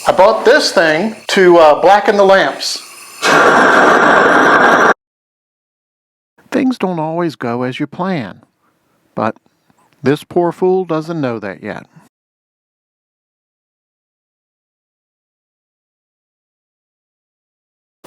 I bought this thing to blacken the lamps. Things don't always go as you plan, but this poor fool doesn't know that yet.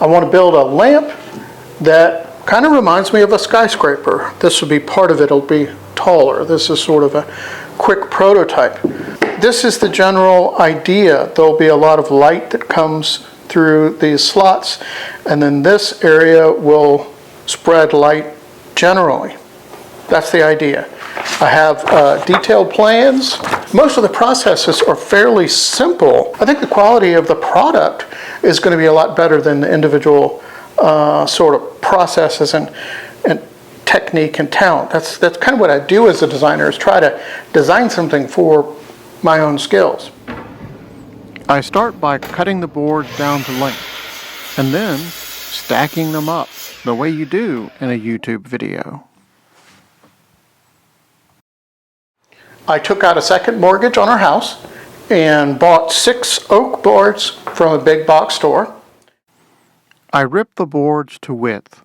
I want to build a lamp that kind of reminds me of a skyscraper. This will be part of it. It'll be taller. This is sort of a quick prototype. This is the general idea. There'll be a lot of light that comes through these slots, and then this area will spread light generally. That's the idea. I have detailed plans. Most of the processes are fairly simple. I think the quality of the product is going to be a lot better than the individual sort of processes and technique and talent. That's kind of what I do as a designer, is try to design something for my own skills. I start by cutting the boards down to length, and then stacking them up the way you do in a YouTube video. I took out a second mortgage on our house and bought 6 oak boards from a big box store. I ripped the boards to width,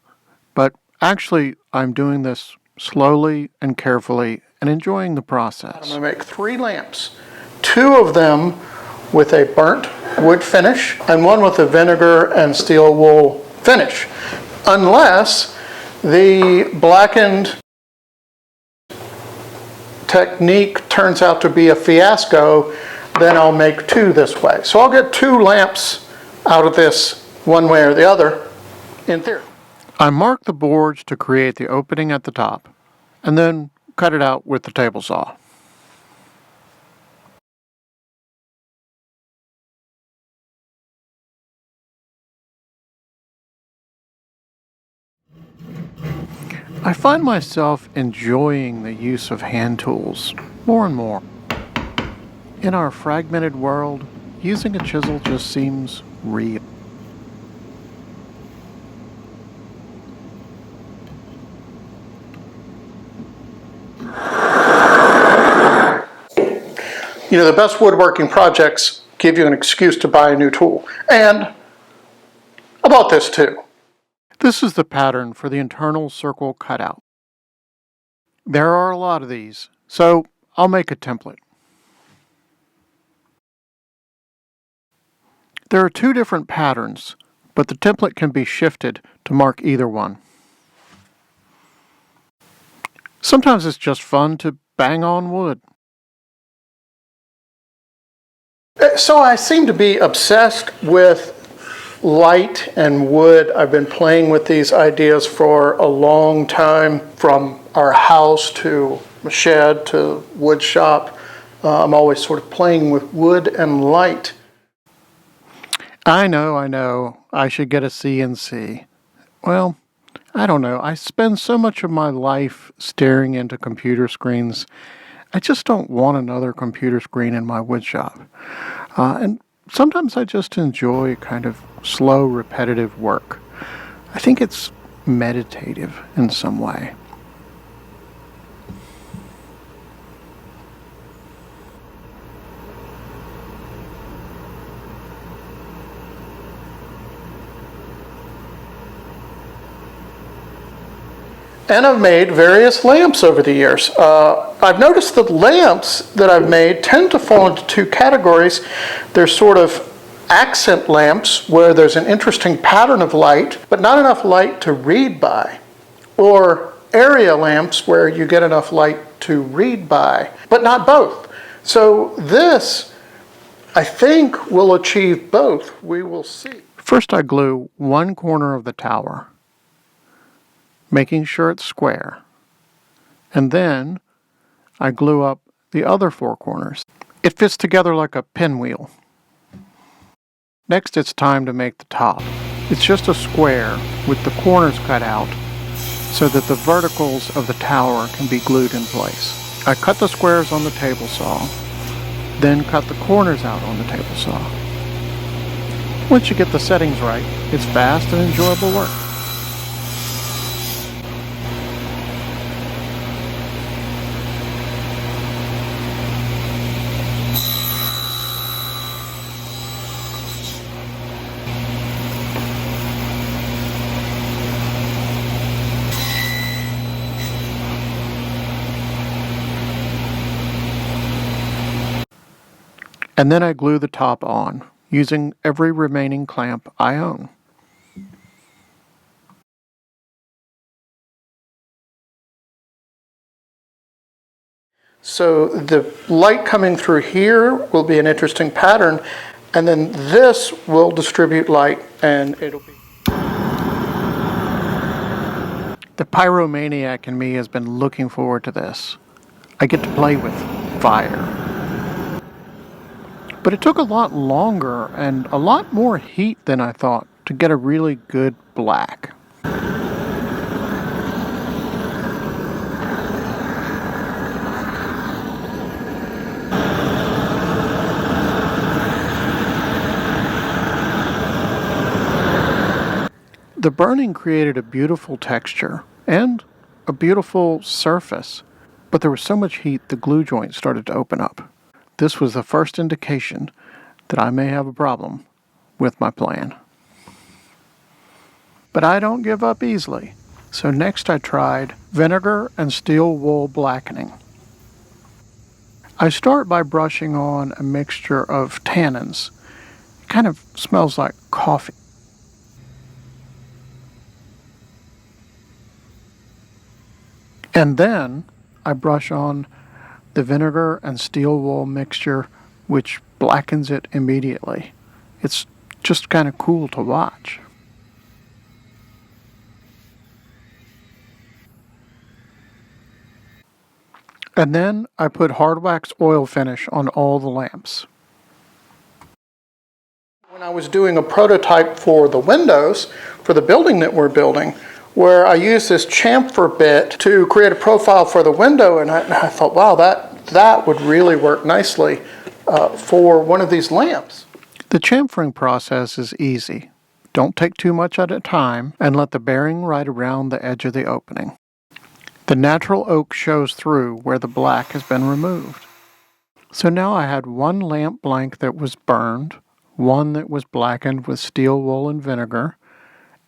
but actually I'm doing this slowly and carefully and enjoying the process. I'm going to make 3 lamps, 2 of them with a burnt wood finish and 1 with a vinegar and steel wool finish. Unless the blackened technique turns out to be a fiasco, then I'll make 2 this way. So I'll get 2 lamps out of this one way or the other, in theory. I mark the boards to create the opening at the top, and then cut it out with the table saw. I find myself enjoying the use of hand tools more and more. In our fragmented world, using a chisel just seems real. You know, the best woodworking projects give you an excuse to buy a new tool. And I bought this too. This is the pattern for the internal circle cutout. There are a lot of these, so I'll make a template. There are 2 different patterns, but the template can be shifted to mark either one. Sometimes it's just fun to bang on wood. So I seem to be obsessed with light and wood. I've been playing with these ideas for a long time, from our house to a shed to wood shop. I'm always sort of playing with wood and light. I know, I should get a CNC. Well, I don't know, I spend so much of my life staring into computer screens. I just don't want another computer screen in my wood shop. And sometimes I just enjoy kind of slow, repetitive work. I think it's meditative in some way. And I've made various lamps over the years. I've noticed that lamps that I've made tend to fall into 2 categories. There's sort of accent lamps where there's an interesting pattern of light, but not enough light to read by. Or area lamps where you get enough light to read by, but not both. So this, I think, will achieve both. We will see. First I glue one corner of the tower, making sure it's square. And then I glue up the other 4 corners. It fits together like a pinwheel. Next it's time to make the top. It's just a square with the corners cut out so that the verticals of the tower can be glued in place. I cut the squares on the table saw, then cut the corners out on the table saw. Once you get the settings right, it's fast and enjoyable work. And then I glue the top on, using every remaining clamp I own. So the light coming through here will be an interesting pattern, and then this will distribute light, and it'll be... The pyromaniac in me has been looking forward to this. I get to play with fire. But it took a lot longer and a lot more heat than I thought to get a really good black. The burning created a beautiful texture and a beautiful surface, but there was so much heat the glue joint started to open up. This was the first indication that I may have a problem with my plan. But I don't give up easily, so next I tried vinegar and steel wool blackening. I start by brushing on a mixture of tannins. It kind of smells like coffee. And then I brush on the vinegar and steel wool mixture, which blackens it immediately. It's just kind of cool to watch. And then I put hard wax oil finish on all the lamps. When I was doing a prototype for the windows, for the building that we're building, where I used this chamfer bit to create a profile for the window, and I thought, wow, that would really work nicely for one of these lamps. The chamfering process is easy. Don't take too much at a time and let the bearing ride around the edge of the opening. The natural oak shows through where the black has been removed. So now I had one lamp blank that was burned, one that was blackened with steel wool and vinegar,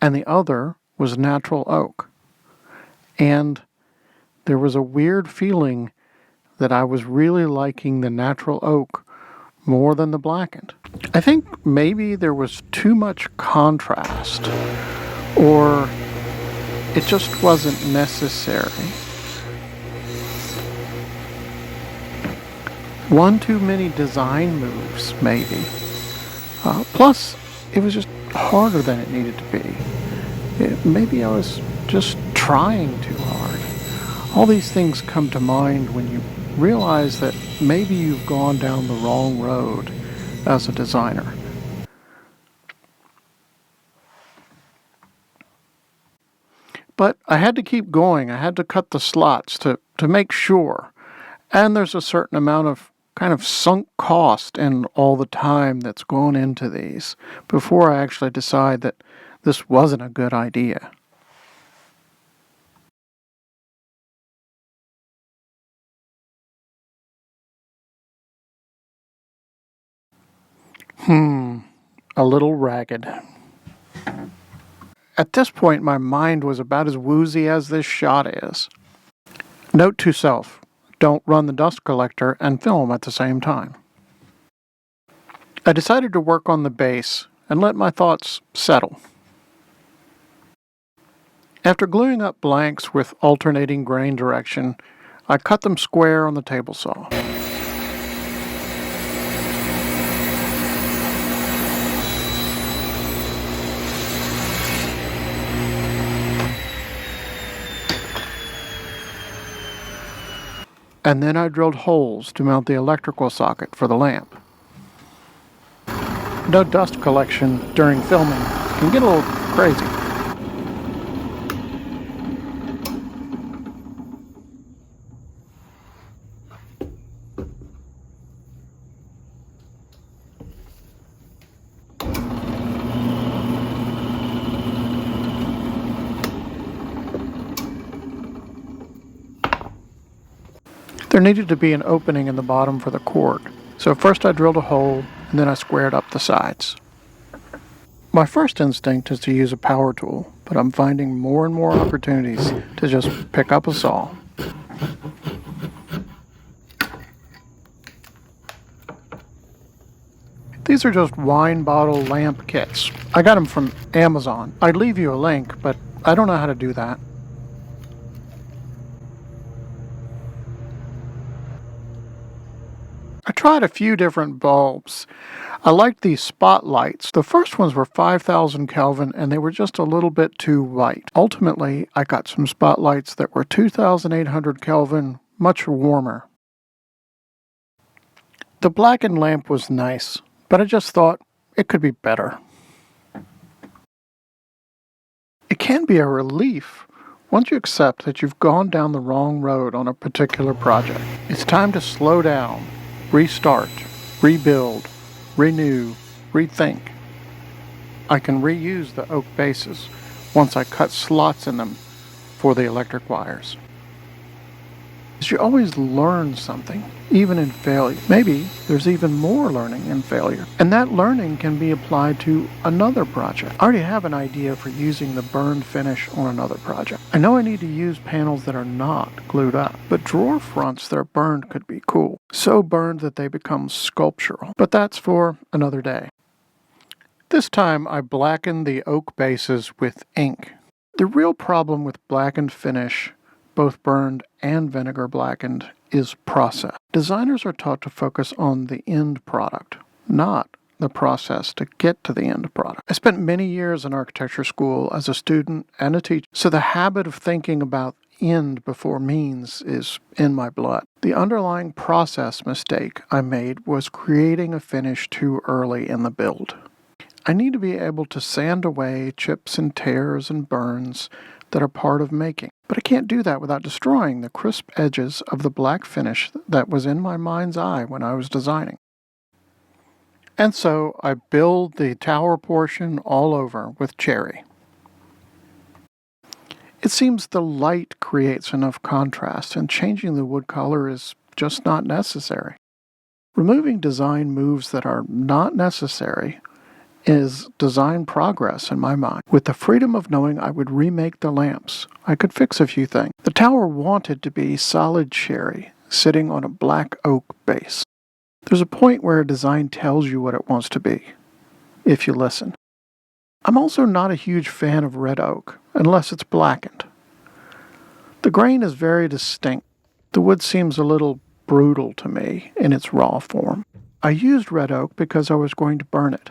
and the other was natural oak. And there was a weird feeling that I was really liking the natural oak more than the blackened. I think maybe there was too much contrast, or it just wasn't necessary. One too many design moves, maybe. Plus, it was just harder than it needed to be. Maybe I was just trying too hard. All these things come to mind when you realize that maybe you've gone down the wrong road as a designer. But I had to keep going. I had to cut the slots to make sure. And there's a certain amount of kind of sunk cost in all the time that's gone into these before I actually decide that this wasn't a good idea. A little ragged. At this point, my mind was about as woozy as this shot is. Note to self, don't run the dust collector and film at the same time. I decided to work on the base and let my thoughts settle. After gluing up blanks with alternating grain direction, I cut them square on the table saw. And then I drilled holes to mount the electrical socket for the lamp. No dust collection during filming can get a little crazy. There needed to be an opening in the bottom for the cord, so first I drilled a hole and then I squared up the sides. My first instinct is to use a power tool, but I'm finding more and more opportunities to just pick up a saw. These are just wine bottle lamp kits. I got them from Amazon. I'd leave you a link, but I don't know how to do that. I tried a few different bulbs. I liked these spotlights. The first ones were 5,000 Kelvin and they were just a little bit too white. Ultimately, I got some spotlights that were 2,800 Kelvin, much warmer. The blackened lamp was nice, but I just thought it could be better. It can be a relief once you accept that you've gone down the wrong road on a particular project. It's time to slow down, restart, rebuild, renew, rethink. I can reuse the oak bases once I cut slots in them for the electric wires. You always learn something, even in failure. Maybe there's even more learning in failure. And that learning can be applied to another project. I already have an idea for using the burned finish on another project. I know I need to use panels that are not glued up, but drawer fronts that are burned could be cool. So burned that they become sculptural. But that's for another day. This time I blackened the oak bases with ink. The real problem with blackened finish, both burned and vinegar blackened, is process. Designers are taught to focus on the end product, not the process to get to the end product. I spent many years in architecture school as a student and a teacher, so the habit of thinking about end before means is in my blood. The underlying process mistake I made was creating a finish too early in the build. I need to be able to sand away chips and tears and burns that are part of making. But I can't do that without destroying the crisp edges of the black finish that was in my mind's eye when I was designing. And so I build the tower portion all over with cherry. It seems the light creates enough contrast, and changing the wood color is just not necessary. Removing design moves that are not necessary is design progress in my mind. With the freedom of knowing I would remake the lamps, I could fix a few things. The tower wanted to be solid cherry, sitting on a black oak base. There's a point where a design tells you what it wants to be, if you listen. I'm also not a huge fan of red oak, unless it's blackened. The grain is very distinct. The wood seems a little brutal to me in its raw form. I used red oak because I was going to burn it.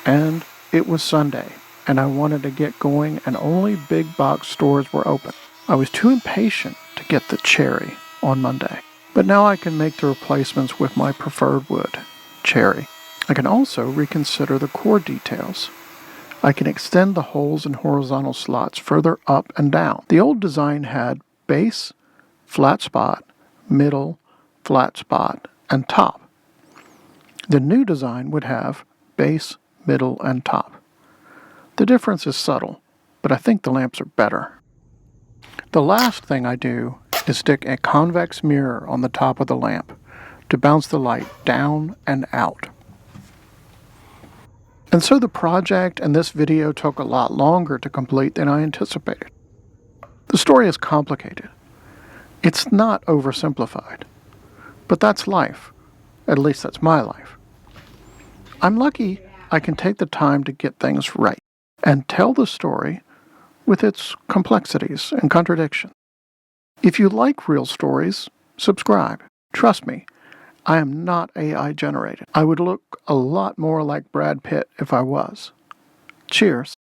And it was Sunday, and I wanted to get going, and only big box stores were open. I was too impatient to get the cherry on Monday. But now I can make the replacements with my preferred wood, cherry. I can also reconsider the core details. I can extend the holes and horizontal slots further up and down. The old design had base, flat spot, middle, flat spot, and top. The new design would have base, middle, and top. The difference is subtle, but I think the lamps are better. The last thing I do is stick a convex mirror on the top of the lamp to bounce the light down and out. And so the project and this video took a lot longer to complete than I anticipated. The story is complicated. It's not oversimplified, but that's life. At least that's my life. I'm lucky I can take the time to get things right and tell the story with its complexities and contradictions. If you like real stories, subscribe. Trust me, I am not AI generated. I would look a lot more like Brad Pitt if I was. Cheers.